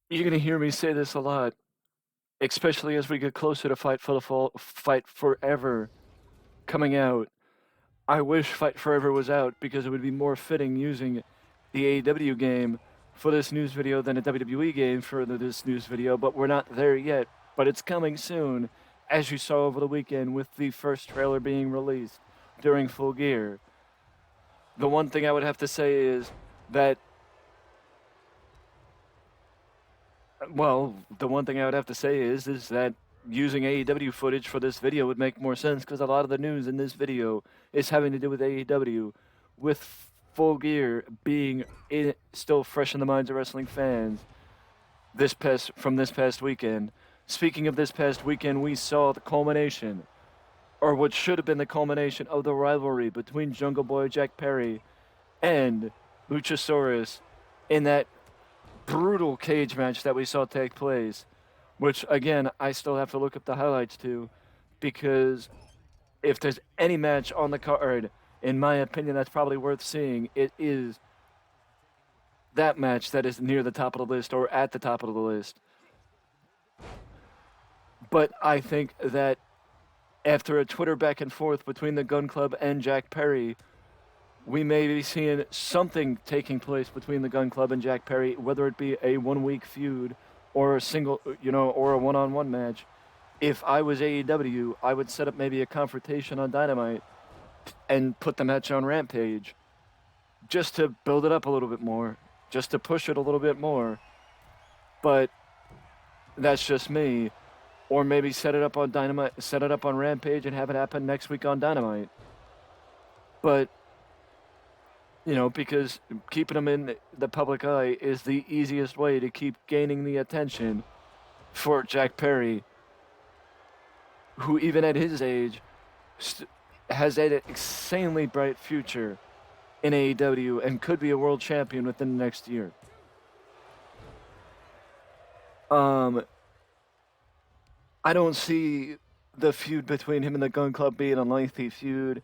You're gonna hear me say this a lot, especially as we get closer to Fight Forever coming out. I wish Fight Forever was out because it would be more fitting using the AEW game for this news video than a WWE game for this news video, but we're not there yet. But it's coming soon, as you saw over the weekend with the first trailer being released during Full Gear. The one thing I would have to say is that, well, the one thing I would have to say is that using AEW footage for this video would make more sense because a lot of the news in this video is having to do with AEW, with Full Gear being still fresh in the minds of wrestling fans from this past weekend. Speaking of this past weekend, we saw the culmination, or what should have been the culmination of the rivalry between Jungle Boy Jack Perry and Luchasaurus in that brutal cage match that we saw take place, which again, I still have to look up the highlights to, because if there's any match on the card, in my opinion, that's probably worth seeing, it is that match that is near the top of the list or at the top of the list. But I think that after a Twitter back and forth between the Gun Club and Jack Perry, we may be seeing something taking place between the Gun Club and Jack Perry, whether it be a 1 week feud or a single, or a one-on-one match. If I was AEW, I would set up maybe a confrontation on Dynamite and put the match on Rampage just to build it up a little bit more, just to push it a little bit more. But that's just me. Or maybe set it up on Dynamite, set it up on Rampage and have it happen next week on Dynamite. But because keeping them in the public eye is the easiest way to keep gaining the attention for Jack Perry, who even at his age has an insanely bright future in AEW and could be a world champion within the next year. I don't see the feud between him and the Gun Club being a lengthy feud.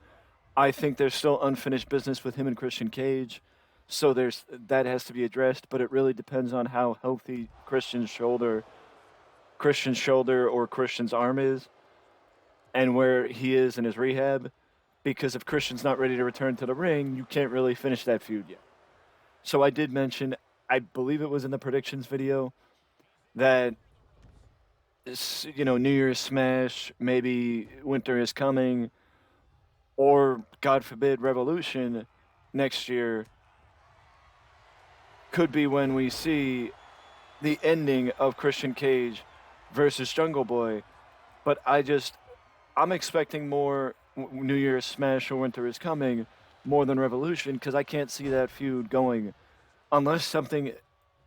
I think there's still unfinished business with him and Christian Cage, so that has to be addressed. But it really depends on how healthy Christian's shoulder or Christian's arm is, and where he is in his rehab. Because if Christian's not ready to return to the ring, you can't really finish that feud yet. So I did mention, I believe it was in the predictions video, that New Year's Smash, maybe Winter is Coming, or God forbid Revolution next year could be when we see the ending of Christian Cage versus Jungle Boy. But I'm expecting more New Year's Smash or Winter is Coming more than Revolution, because I can't see that feud going unless something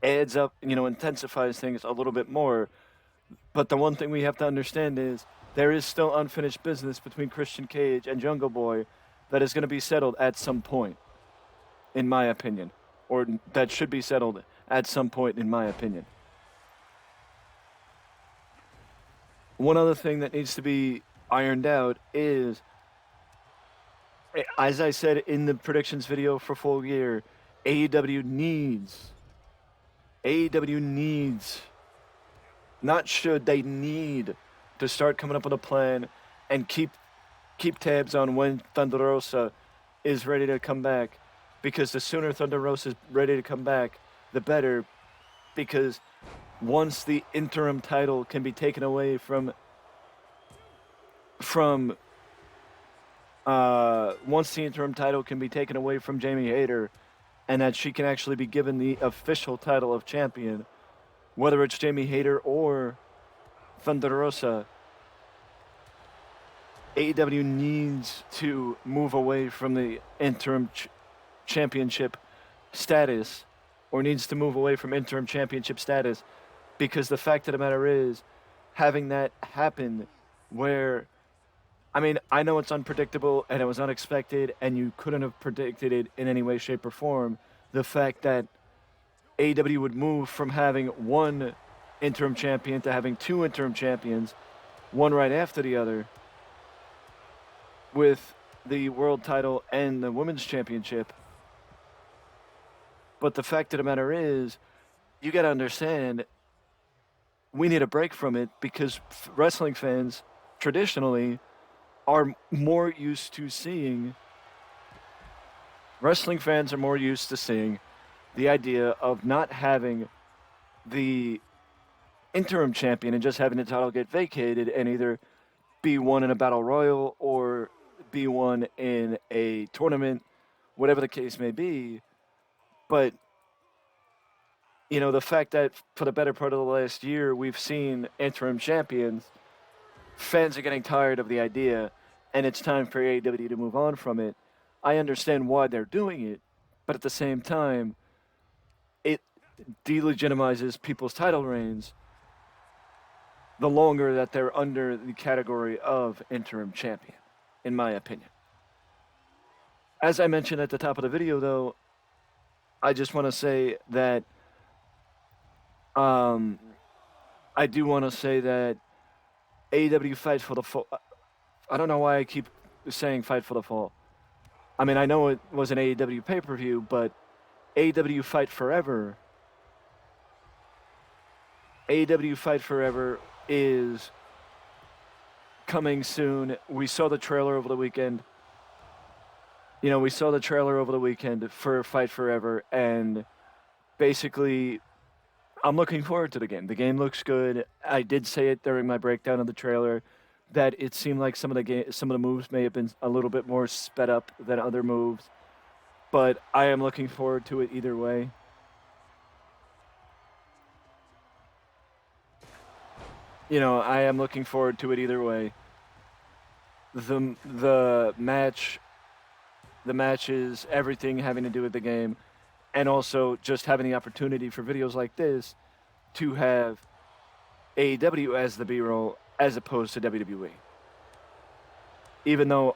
adds up, intensifies things a little bit more. But the one thing we have to understand is there is still unfinished business between Christian Cage and Jungle Boy that is going to be settled at some point, in my opinion. Or that should be settled at some point, in my opinion. One other thing that needs to be ironed out is, as I said in the predictions video for Full Gear, AEW needs, not should, they need to start coming up with a plan and keep tabs on when Thunder Rosa is ready to come back, because the sooner Thunder Rosa is ready to come back, the better, because once the interim title can be taken away from Jamie Hayter, and that she can actually be given the official title of champion, whether it's Jamie Hayter or Thunder Rosa, AEW needs to move away from the interim championship status, because the fact of the matter is, having that happen where, I know it's unpredictable and it was unexpected and you couldn't have predicted it in any way, shape, or form, the fact that AEW would move from having one interim champion to having two interim champions, one right after the other, with the world title and the women's championship. But the fact of the matter is, you got to understand, we need a break from it because wrestling fans traditionally are more used to seeing wrestling fans are more used to seeing the idea of not having the interim champion and just having the title get vacated and either be won in a battle royal or be won in a tournament, whatever the case may be. But the fact that for the better part of the last year we've seen interim champions, fans are getting tired of the idea, and it's time for AEW to move on from it. I understand why they're doing it, but at the same time, it delegitimizes people's title reigns the longer that they're under the category of interim champion, in my opinion. As I mentioned at the top of the video, though, I just want to say that I do want to say that AEW Fight for the Fall. I don't know why I keep saying Fight for the Fall. I mean, I know it was an AEW pay-per-view, but AEW Fight Forever. AEW Fight Forever is coming soon. We saw the trailer over the weekend. We saw the trailer over the weekend for Fight Forever, and basically, I'm looking forward to the game. The game looks good. I did say it during my breakdown of the trailer that it seemed like some of the moves may have been a little bit more sped up than other moves, but I am looking forward to it either way. I am looking forward to it either way. The matches, everything having to do with the game, and also just having the opportunity for videos like this to have AEW as the B-roll as opposed to WWE. Even though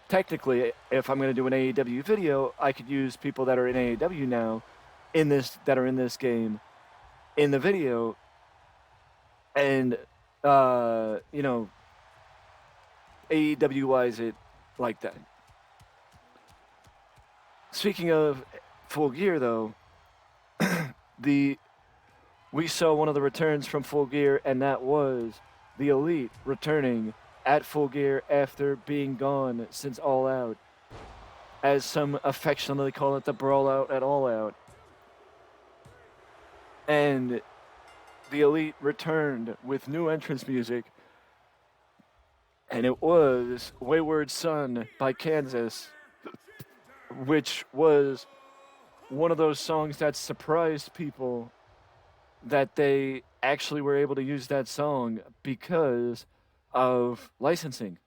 technically, if I'm going to do an AEW video, I could use people that are in AEW now that are in this game in the video and AEW-wise it like that. Speaking of Full Gear, though, we saw one of the returns from Full Gear, and that was the Elite returning at Full Gear after being gone since All Out, as some affectionately call it, the Brawl Out at All Out. And the Elite returned with new entrance music, and it was Wayward Son by Kansas, which was one of those songs that surprised people that they actually were able to use that song because of licensing.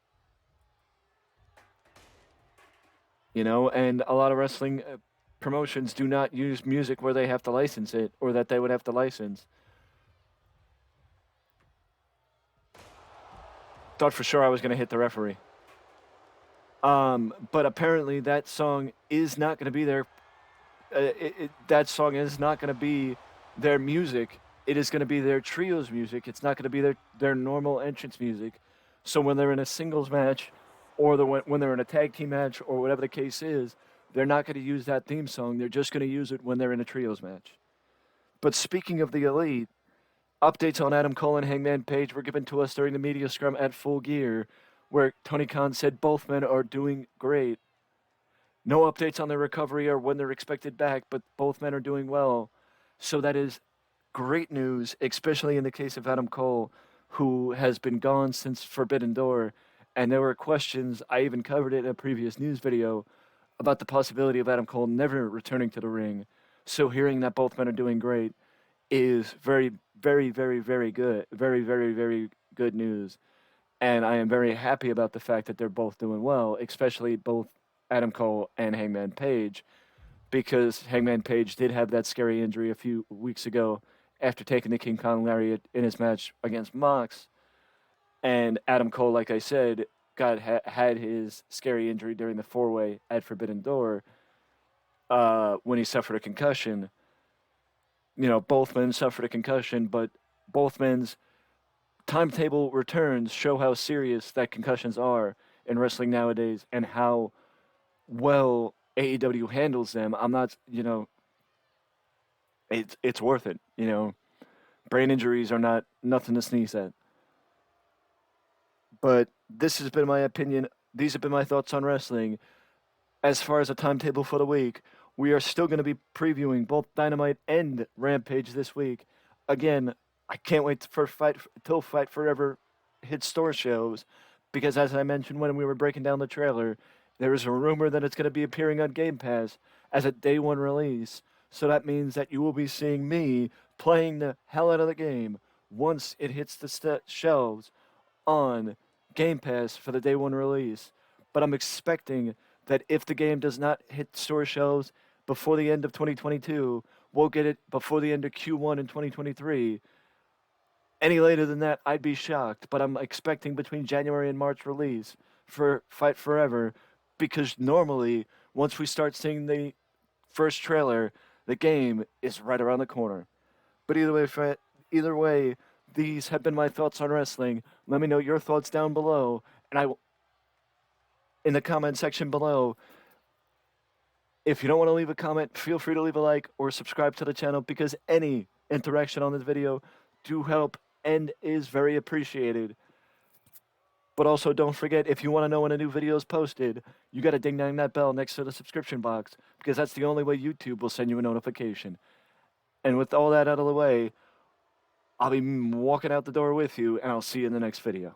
And a lot of wrestling promotions do not use music where they have to license it or that they would have to license. Thought for sure I was going to hit the referee. But apparently that song is not going to be there. That song is not going to be their music. It is going to be their trio's music. It's not going to be their normal entrance music. So when they're in a singles match or when they're in a tag team match or whatever the case is, they're not going to use that theme song. They're just going to use it when they're in a trios match. But speaking of the Elite, updates on Adam Cole and Hangman Page were given to us during the media scrum at Full Gear, where Tony Khan said both men are doing great. No updates on their recovery or when they're expected back, but both men are doing well. So that is great news, especially in the case of Adam Cole, who has been gone since Forbidden Door. And there were questions, I even covered it in a previous news video, about the possibility of Adam Cole never returning to the ring. So hearing that both men are doing great is very, very, very, very good. Very, very, very good news. And I am very happy about the fact that they're both doing well, especially both Adam Cole and Hangman Page, because Hangman Page did have that scary injury a few weeks ago after taking the King Kong Lariat in his match against Mox. And Adam Cole, like I said, had his scary injury during the four-way at Forbidden Door when he suffered a concussion. Both men suffered a concussion, but both men's timetable returns show how serious that concussions are in wrestling nowadays and how well AEW handles them. I'm not, it's worth it, brain injuries are not nothing to sneeze at. But this has been my opinion. These have been my thoughts on wrestling. As far as a timetable for the week, we are still going to be previewing both Dynamite and Rampage this week. Again, I can't wait for till Fight Forever hits store shelves, because as I mentioned when we were breaking down the trailer, there is a rumor that it's going to be appearing on Game Pass as a day one release. So that means that you will be seeing me playing the hell out of the game once it hits the shelves on Game Pass for the day one release. But I'm expecting that if the game does not hit store shelves before the end of 2022, we'll get it before the end of Q1 in 2023. Any later than that, I'd be shocked. But I'm expecting between January and March release for Fight Forever, because normally, once we start seeing the first trailer, the game is right around the corner. But either way, these have been my thoughts on wrestling. Let me know your thoughts down below, and I will, in the comment section below. If you don't want to leave a comment, feel free to leave a like or subscribe to the channel, because any interaction on this video do help and is very appreciated. But also don't forget, if you want to know when a new video is posted, you got to ding dang that bell next to the subscription box, because that's the only way YouTube will send you a notification. And with all that out of the way, I'll be walking out the door with you, and I'll see you in the next video.